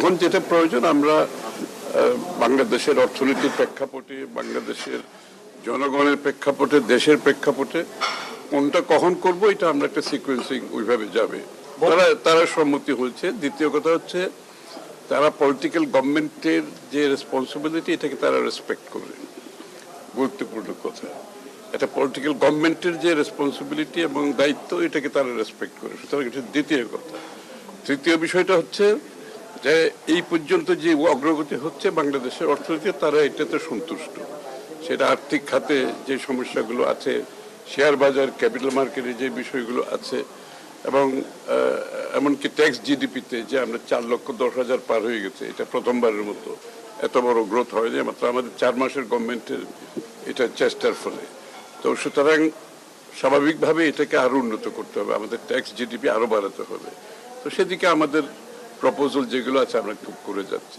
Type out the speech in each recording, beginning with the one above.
এখন যেটা প্রয়োজন আমরা বাংলাদেশের অর্থনীতির প্রেক্ষাপটে, বাংলাদেশের জনগণের প্রেক্ষাপটে, দেশের প্রেক্ষাপটে কোনটা কখন করব এটা আমরা একটা সিকোয়েন্সিং ওইভাবে যাবে। তারা সম্মতি হয়েছে। দ্বিতীয় কথা হচ্ছে তারা পলিটিক্যাল গভর্নমেন্টের যে রেসপন্সিবিলিটি এটাকে তারা রেসপেক্ট করবে। গুরুত্বপূর্ণ কথা, এটা পলিটিক্যাল গভর্নমেন্টের যে রেসপন্সিবিলিটি এবং দায়িত্ব এটাকে তারা রেসপেক্ট করে। সুতরাং এটা দ্বিতীয় কথা। তৃতীয় বিষয়টা হচ্ছে যে এই পর্যন্ত যে অগ্রগতি হচ্ছে বাংলাদেশের অর্থনীতি, তারা এটাতে সন্তুষ্ট। সেটা আর্থিক খাতে যে সমস্যাগুলো আছে, শেয়ার বাজার, ক্যাপিটাল মার্কেটে যে বিষয়গুলো আছে, এবং এমনকি ট্যাক্স জিডিপিতে যে আমরা 4,10,000 পার হয়ে গেছে, এটা প্রথমবারের মতো এত বড় গ্রোথ হয়নি, মাত্র আমাদের 4 মাসের গভর্নমেন্টের এটা চেষ্টার ফলে। তো সুতরাং স্বাভাবিকভাবে এটাকে আরো উন্নত করতে হবে, আমাদের ট্যাক্স জিডিপি আরো বাড়াতে হবে। তো সেদিকে আমাদের প্রপোজাল যেগুলো আছে আমরা খুব করে যাচ্ছি।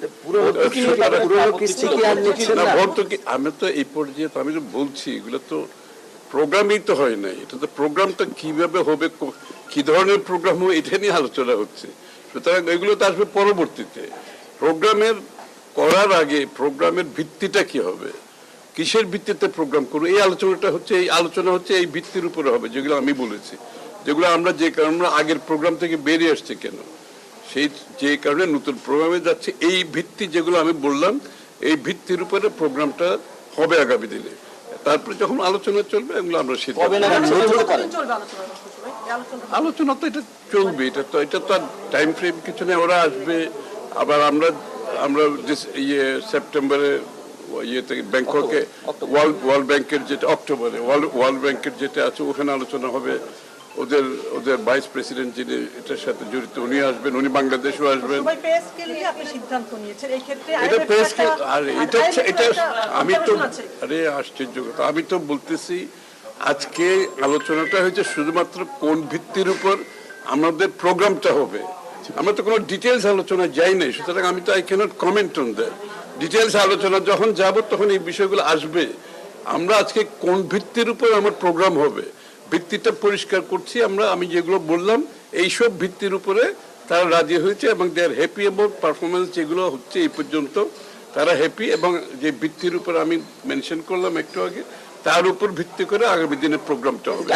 আমি তো এই পর্যায়ে তো আমি তো বলছি এগুলো তো প্রোগ্রামই তো হয় নাই। এটা তো প্রোগ্রামটা কিভাবে হবে, কি ধরনের প্রোগ্রাম হবে এটা নিয়ে আলোচনা হচ্ছে। সুতরাং এগুলো তো আসবে পরবর্তীতে। প্রোগ্রামের করার আগে প্রোগ্রামের ভিত্তিটা কি হবে, কিসের ভিত্তিতে প্রোগ্রাম করবো, এই আলোচনাটা হচ্ছে, এই আলোচনা হচ্ছে এই ভিত্তির উপরে হবে, যেগুলো আমি বলেছি, যেগুলো আমরা যে কারণে আগের প্রোগ্রাম থেকে বেরিয়ে আসছে কেন, সেই যে কারণে নতুন প্রোগ্রামে যাচ্ছে, এই ভিত্তি যেগুলো আমি বললাম, এই ভিত্তির উপরে প্রোগ্রামটা হবে আগামী দিনে। তারপরে যখন আলোচনা চলবে এগুলো আমরা আলোচনা তো এটা চলবে, এটা তো আর টাইম ফ্রেম কিছু নেই। ওরা আসবে আবার আমরা সেপ্টেম্বরে ইয়েতে ব্যাংককে ওয়ার্ল্ড ব্যাংকের যেটা অক্টোবরে ওয়ার্ল্ড ব্যাংকের যেটা আছে ওখানে আলোচনা হবে। ওদের ভাইস প্রেসিডেন্ট যিনি এটার সাথে জড়িত উনি আসবেন, উনি বাংলাদেশও আসবেন। আমি তো আশ্চর্য কথা, আমি তো বলতেছি আজকে আলোচনাটা হয়েছে শুধুমাত্র কোন ভিত্তির উপর আমাদের প্রোগ্রামটা হবে। আমরা তো কোনো ডিটেলস আলোচনা যাই নাই, সুতরাং আমি তো I cannot comment on that. Details আলোচনা যখন যাব তখন এই বিষয়গুলো আসবে। আমরা আজকে কোন ভিত্তির উপর আমার প্রোগ্রাম হবে ভিত্তিটা পরিষ্কার করছি আমরা। আমি যেগুলো বললাম এইসব ভিত্তির উপরে তারা রাজি হয়েছে এবং দে আর হ্যাপি অ্যাবাউট পারফরমেন্স যেগুলো হচ্ছে এই পর্যন্ত, তারা হ্যাপি। এবং যে ভিত্তির উপর আমি মেনশন করলাম একটু আগে, তার উপর ভিত্তি করে আগামী দিনের প্রোগ্রামটা হবে।